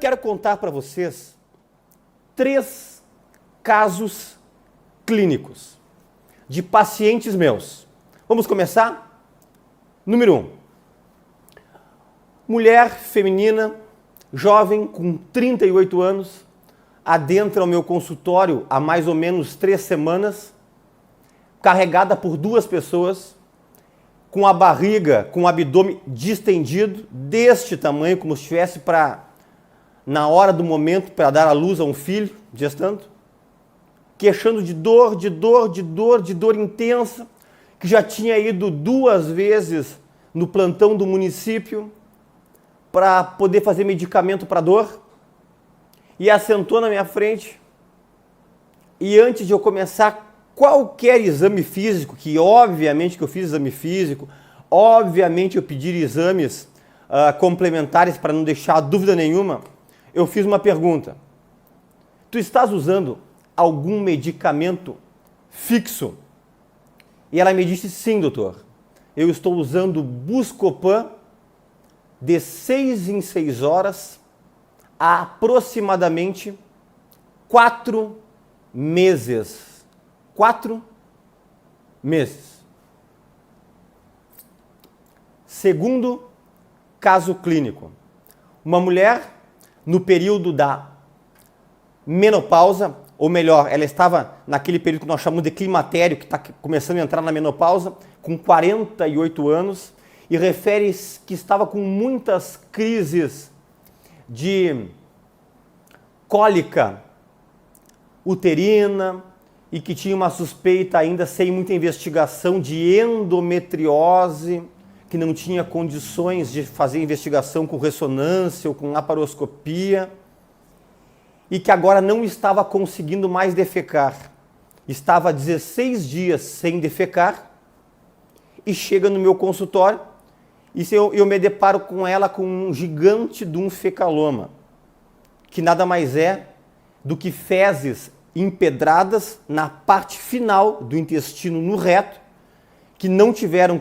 quero contar para vocês 3 casos clínicos de pacientes meus. Vamos começar? Número 1. Mulher feminina, jovem, com 38 anos, adentra ao meu consultório há mais ou menos 3 semanas, carregada por 2 pessoas, com a barriga, com o abdômen distendido, deste tamanho, como se estivesse na hora do momento, para dar à luz a um filho, gestando, queixando de dor intensa, que já tinha ido 2 vezes no plantão do município para poder fazer medicamento para dor, e assentou na minha frente, e antes de eu começar qualquer exame físico, que obviamente que eu fiz exame físico, obviamente eu pedi exames complementares para não deixar dúvida nenhuma, eu fiz uma pergunta: tu estás usando algum medicamento fixo? E ela me disse: sim, doutor, eu estou usando Buscopan de 6 em 6 horas há aproximadamente 4 meses. 4 meses. Segundo caso clínico, uma mulher no período da menopausa, ou melhor, ela estava naquele período que nós chamamos de climatério, que está começando a entrar na menopausa, com 48 anos, e refere que estava com muitas crises de cólica uterina e que tinha uma suspeita ainda sem muita investigação de endometriose, que não tinha condições de fazer investigação com ressonância ou com laparoscopia, e que agora não estava conseguindo mais defecar. Estava 16 dias sem defecar e chega no meu consultório e eu me deparo com ela com um gigante de um fecaloma, que nada mais é do que fezes empedradas na parte final do intestino, no reto, que não tiveram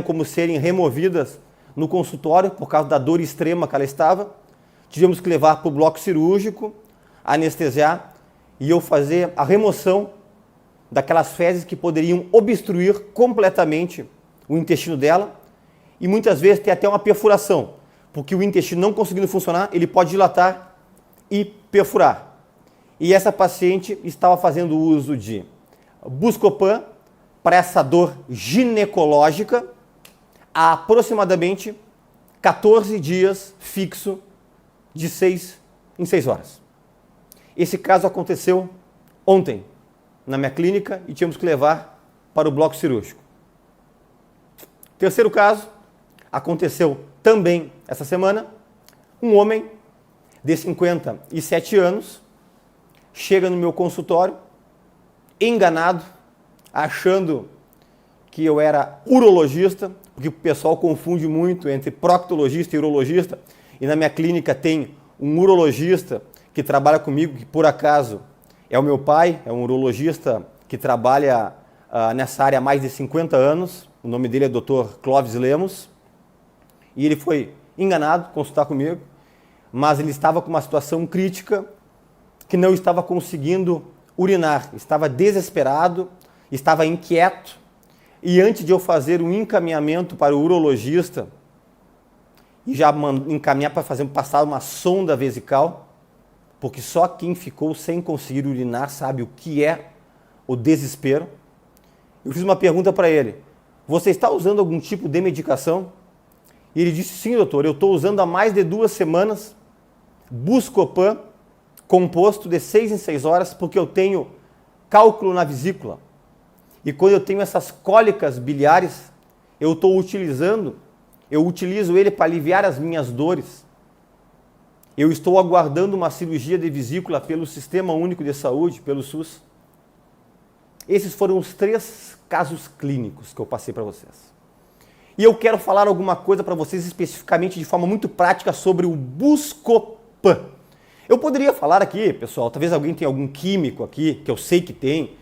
como serem removidas no consultório por causa da dor extrema que ela estava. Tivemos que levar para o bloco cirúrgico, anestesiar e eu fazer a remoção daquelas fezes que poderiam obstruir completamente o intestino dela e muitas vezes ter até uma perfuração, porque o intestino não conseguindo funcionar, ele pode dilatar e perfurar. E essa paciente estava fazendo uso de Buscopan para essa dor ginecológica há aproximadamente 14 dias fixo, de 6 em 6 horas. Esse caso aconteceu ontem na minha clínica e tínhamos que levar para o bloco cirúrgico. Terceiro caso aconteceu também essa semana. Um homem de 57 anos chega no meu consultório enganado, achando que eu era urologista, porque o pessoal confunde muito entre proctologista e urologista, e na minha clínica tem um urologista que trabalha comigo, que por acaso é o meu pai, é um urologista que trabalha nessa área há mais de 50 anos, o nome dele é Dr. Clóvis Lemos, e ele foi enganado, consultar comigo, mas ele estava com uma situação crítica, que não estava conseguindo urinar, estava desesperado, estava inquieto, e antes de eu fazer um encaminhamento para o urologista, e já encaminhar para passar uma sonda vesical, porque só quem ficou sem conseguir urinar sabe o que é o desespero. Eu fiz uma pergunta para ele: você está usando algum tipo de medicação? E ele disse: sim, doutor, eu estou usando há mais de 2 semanas Buscopan, composto de 6 em 6 horas, porque eu tenho cálculo na vesícula. E quando eu tenho essas cólicas biliares, eu utilizo ele para aliviar as minhas dores. Eu estou aguardando uma cirurgia de vesícula pelo Sistema Único de Saúde, pelo SUS. Esses foram os 3 casos clínicos que eu passei para vocês. E eu quero falar alguma coisa para vocês especificamente de forma muito prática sobre o Buscopan. Eu poderia falar aqui, pessoal, talvez alguém tenha algum químico aqui, que eu sei que tem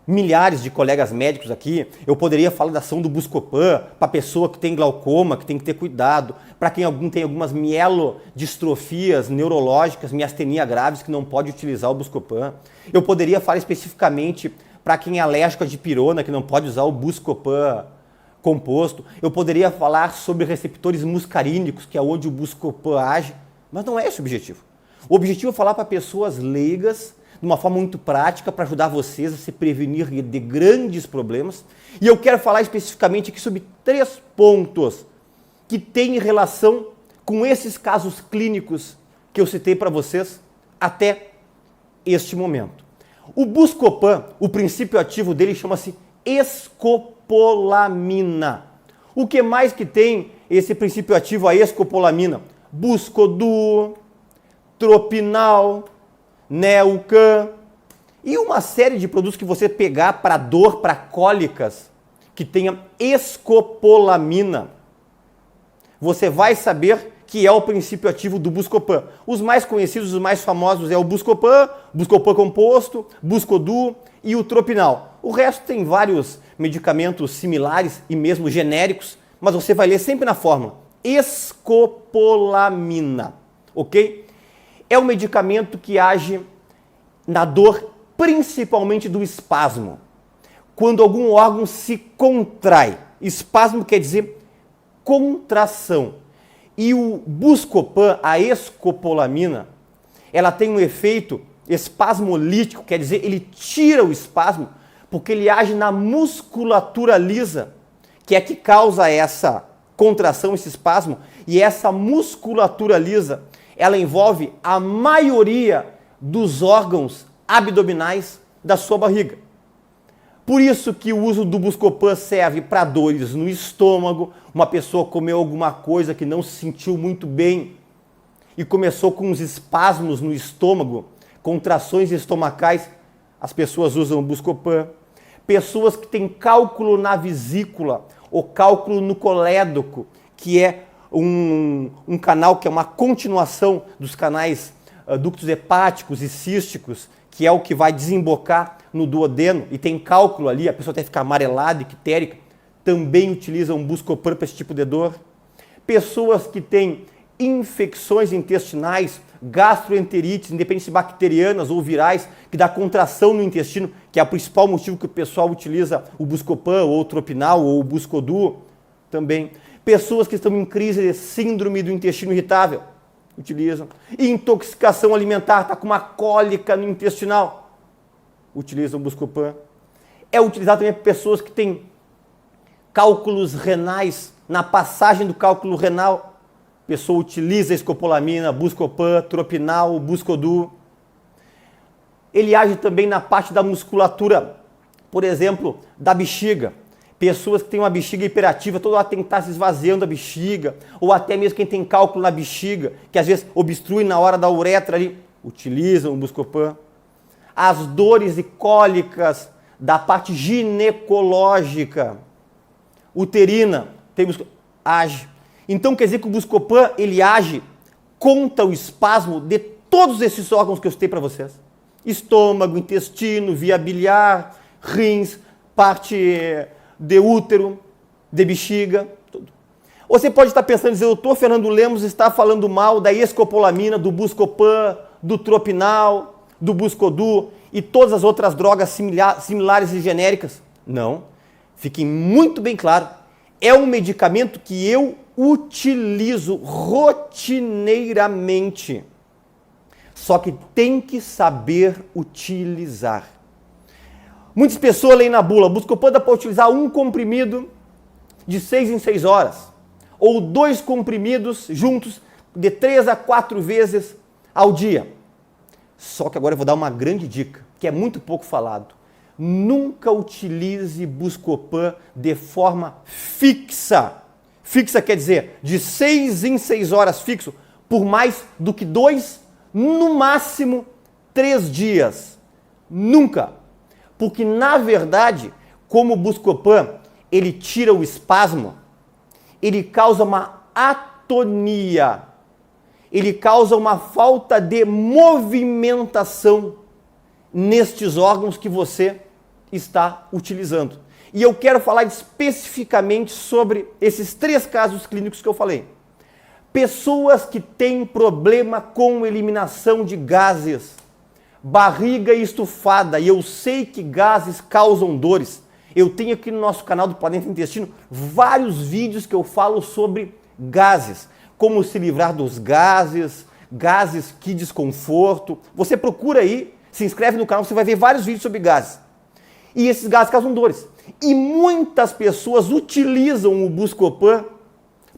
milhares de colegas médicos aqui, eu poderia falar da ação do Buscopan para a pessoa que tem glaucoma, que tem que ter cuidado, para quem tem algumas mielodistrofias neurológicas, miastenia graves, que não pode utilizar o Buscopan. Eu poderia falar especificamente para quem é alérgico à dipirona, que não pode usar o Buscopan composto. Eu poderia falar sobre receptores muscarínicos, que é onde o Buscopan age, mas não é esse o objetivo. O objetivo é falar para pessoas leigas, de uma forma muito prática, para ajudar vocês a se prevenir de grandes problemas. E eu quero falar especificamente aqui sobre 3 pontos que têm relação com esses casos clínicos que eu citei para vocês até este momento. O Buscopan, o princípio ativo dele chama-se escopolamina. O que mais que tem esse princípio ativo, a escopolamina? Buscoduo, Tropinal, Nelcan e uma série de produtos que você pegar para dor, para cólicas, que tenha escopolamina, você vai saber que é o princípio ativo do Buscopan. Os mais conhecidos, os mais famosos é o Buscopan, Buscopan composto, Buscoduo e o Tropinal. O resto tem vários medicamentos similares e mesmo genéricos, mas você vai ler sempre na fórmula escopolamina, ok? É um medicamento que age na dor, principalmente do espasmo. Quando algum órgão se contrai. Espasmo quer dizer contração. E o Buscopan, a escopolamina, ela tem um efeito espasmolítico, quer dizer, ele tira o espasmo, porque ele age na musculatura lisa, que é que causa essa contração, esse espasmo, e essa musculatura lisa, ela envolve a maioria dos órgãos abdominais da sua barriga. Por isso que o uso do Buscopan serve para dores no estômago, uma pessoa comeu alguma coisa que não se sentiu muito bem e começou com uns espasmos no estômago, contrações estomacais, as pessoas usam o Buscopan. Pessoas que têm cálculo na vesícula ou cálculo no colédoco, que é um canal que é uma continuação dos canais ductos hepáticos e císticos, que é o que vai desembocar no duodeno, e tem cálculo ali, a pessoa até fica amarelada, ictérica, também utilizam Buscopan para esse tipo de dor. Pessoas que têm infecções intestinais, gastroenterites, independente se bacterianas ou virais, que dá contração no intestino, que é o principal motivo que o pessoal utiliza o Buscopan, ou o Tropinal, ou o Buscoduo, também. Pessoas que estão em crise de síndrome do intestino irritável, utilizam. Intoxicação alimentar, está com uma cólica no intestinal, utilizam o Buscopan. É utilizado também por pessoas que têm cálculos renais, na passagem do cálculo renal, a pessoa utiliza a escopolamina, Buscopan, Tropinal, Buscoduo. Ele age também na parte da musculatura, por exemplo, da bexiga. Pessoas que têm uma bexiga hiperativa, toda hora tem que estar se esvaziando a bexiga, ou até mesmo quem tem cálculo na bexiga, que às vezes obstrui na hora da uretra ali, utilizam o Buscopan. As dores e cólicas da parte ginecológica, uterina, age. Então quer dizer que o Buscopan, ele age contra o espasmo de todos esses órgãos que eu citei para vocês. Estômago, intestino, via biliar, rins, parte de útero, de bexiga, tudo. Você pode estar pensando, dizer, o doutor Fernando Lemos está falando mal da escopolamina, do Buscopan, do Tropinal, do Buscoduo e todas as outras drogas similares e genéricas. Não. Fique muito bem claro, é um medicamento que eu utilizo rotineiramente. Só que tem que saber utilizar. Muitas pessoas leem na bula, Buscopan dá para utilizar um comprimido de 6 em 6 horas. Ou 2 comprimidos juntos de 3 a 4 vezes ao dia. Só que agora eu vou dar uma grande dica, que é muito pouco falado. Nunca utilize Buscopan de forma fixa. Fixa quer dizer de 6 em 6 horas fixo, por mais do que 2, no máximo 3 dias. Nunca. Porque, na verdade, como o Buscopan, ele tira o espasmo, ele causa uma atonia, ele causa uma falta de movimentação nestes órgãos que você está utilizando. E eu quero falar especificamente sobre esses 3 casos clínicos que eu falei. Pessoas que têm problema com eliminação de gases, barriga estufada, e eu sei que gases causam dores. Eu tenho aqui no nosso canal do Planeta Intestino vários vídeos que eu falo sobre gases, como se livrar dos gases, gases que desconforto. Você procura aí, se inscreve no canal, você vai ver vários vídeos sobre gases. E esses gases causam dores. E muitas pessoas utilizam o Buscopan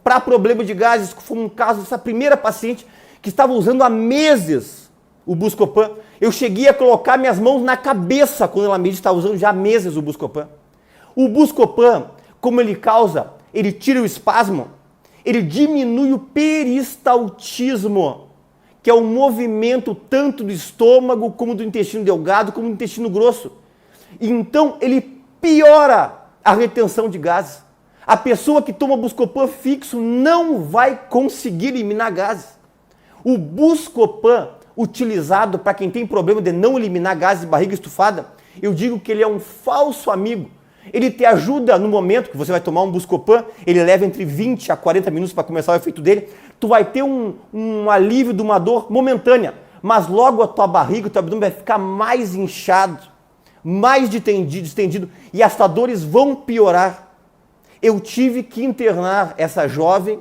para problema de gases, como foi um caso dessa primeira paciente que estava usando há meses o Buscopan. Eu cheguei a colocar minhas mãos na cabeça quando ela me disse que estava usando já há meses o Buscopan. O Buscopan, como ele causa, ele tira o espasmo, ele diminui o peristaltismo, que é o movimento tanto do estômago, como do intestino delgado, como do intestino grosso. Então, ele piora a retenção de gases. A pessoa que toma Buscopan fixo não vai conseguir eliminar gases. O Buscopan, utilizado para quem tem problema de não eliminar gases de barriga estufada, eu digo que ele é um falso amigo. Ele te ajuda no momento que você vai tomar um Buscopan, ele leva entre 20 a 40 minutos para começar o efeito dele, tu vai ter um alívio de uma dor momentânea, mas logo a tua barriga, o teu abdômen vai ficar mais inchado, mais distendido, e as dores vão piorar. Eu tive que internar essa jovem,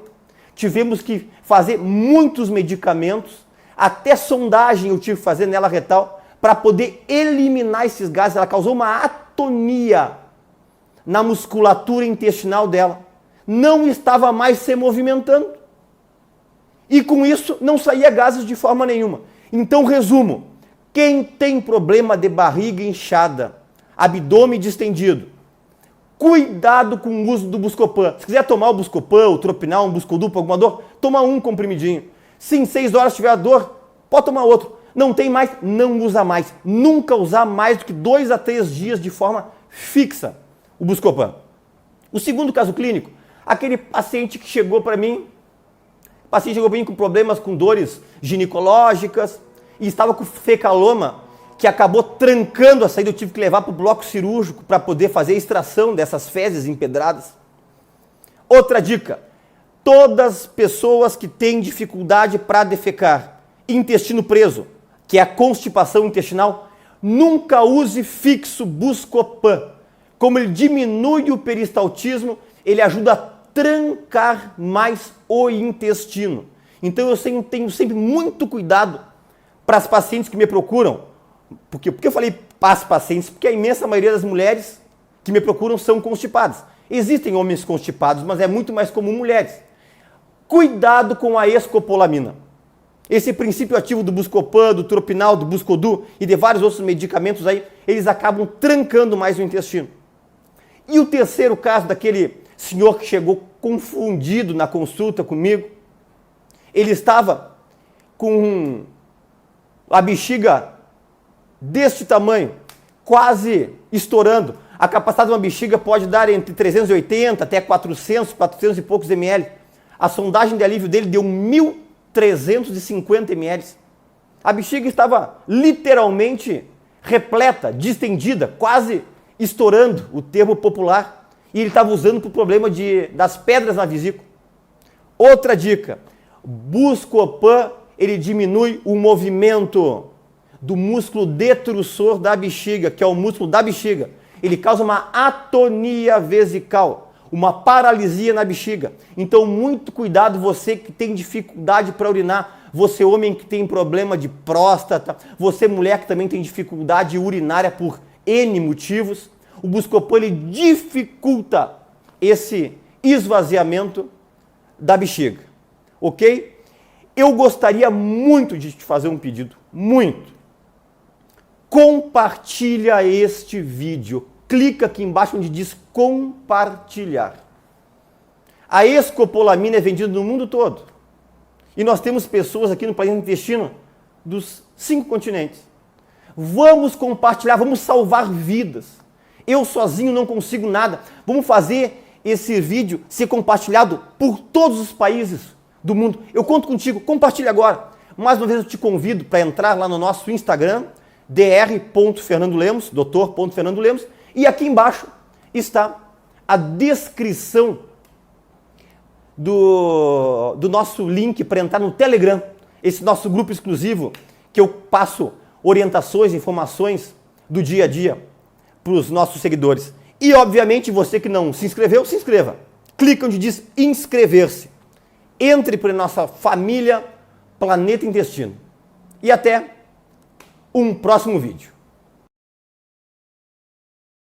tivemos que fazer muitos medicamentos, até sondagem eu tive que fazer nela retal, para poder eliminar esses gases. Ela causou uma atonia na musculatura intestinal dela. Não estava mais se movimentando. E com isso não saía gases de forma nenhuma. Então, resumo, quem tem problema de barriga inchada, abdômen distendido, cuidado com o uso do Buscopan. Se quiser tomar o Buscopan, o Tropinal, um Buscodu para alguma dor, toma um comprimidinho. Se em 6 horas tiver a dor, pode tomar outro. Não tem mais, não usa mais. Nunca usar mais do que 2 a 3 dias de forma fixa o Buscopan. O segundo caso clínico, aquele paciente que chegou para mim, com problemas com dores ginecológicas e estava com fecaloma, que acabou trancando a saída. Eu tive que levar para o bloco cirúrgico para poder fazer a extração dessas fezes empedradas. Outra dica, todas as pessoas que têm dificuldade para defecar, intestino preso, que é a constipação intestinal, nunca use fixo Buscopan. Como ele diminui o peristaltismo, ele ajuda a trancar mais o intestino. Então eu tenho sempre muito cuidado para as pacientes que me procuram. Por que eu falei para as pacientes? Porque a imensa maioria das mulheres que me procuram são constipadas. Existem homens constipados, mas é muito mais comum mulheres. Cuidado com a escopolamina. Esse princípio ativo do Buscopan, do Tropinal, do Buscodu e de vários outros medicamentos aí, eles acabam trancando mais o intestino. E o terceiro caso daquele senhor que chegou confundido na consulta comigo, ele estava com a bexiga deste tamanho, quase estourando. A capacidade de uma bexiga pode dar entre 380 até 400 e poucos ml. A sondagem de alívio dele deu 1.350 ml. A bexiga estava literalmente repleta, distendida, quase estourando, o termo popular. E ele estava usando para o problema das pedras na vesícula. Outra dica, Buscopan, ele diminui o movimento do músculo detrusor da bexiga, que é o músculo da bexiga. Ele causa uma atonia vesical, uma paralisia na bexiga. Então, muito cuidado, você que tem dificuldade para urinar, você homem que tem problema de próstata, você mulher que também tem dificuldade urinária por N motivos. O Buscopan, ele dificulta esse esvaziamento da bexiga, ok? Eu gostaria muito de te fazer um pedido, muito. Compartilha este vídeo. Clica aqui embaixo onde diz compartilhar. A escopolamina é vendida no mundo todo. E nós temos pessoas aqui no Planeta Intestino dos 5 continentes. Vamos compartilhar, vamos salvar vidas. Eu sozinho não consigo nada. Vamos fazer esse vídeo ser compartilhado por todos os países do mundo. Eu conto contigo, compartilha agora. Mais uma vez eu te convido para entrar lá no nosso Instagram, dr.fernandolemos, Dr.Fernando Lemos, E aqui embaixo está a descrição do nosso link para entrar no Telegram, esse nosso grupo exclusivo que eu passo orientações, informações do dia a dia para os nossos seguidores. E, obviamente, você que não se inscreveu, se inscreva. Clica onde diz inscrever-se. Entre para a nossa família Planeta Intestino. E até um próximo vídeo.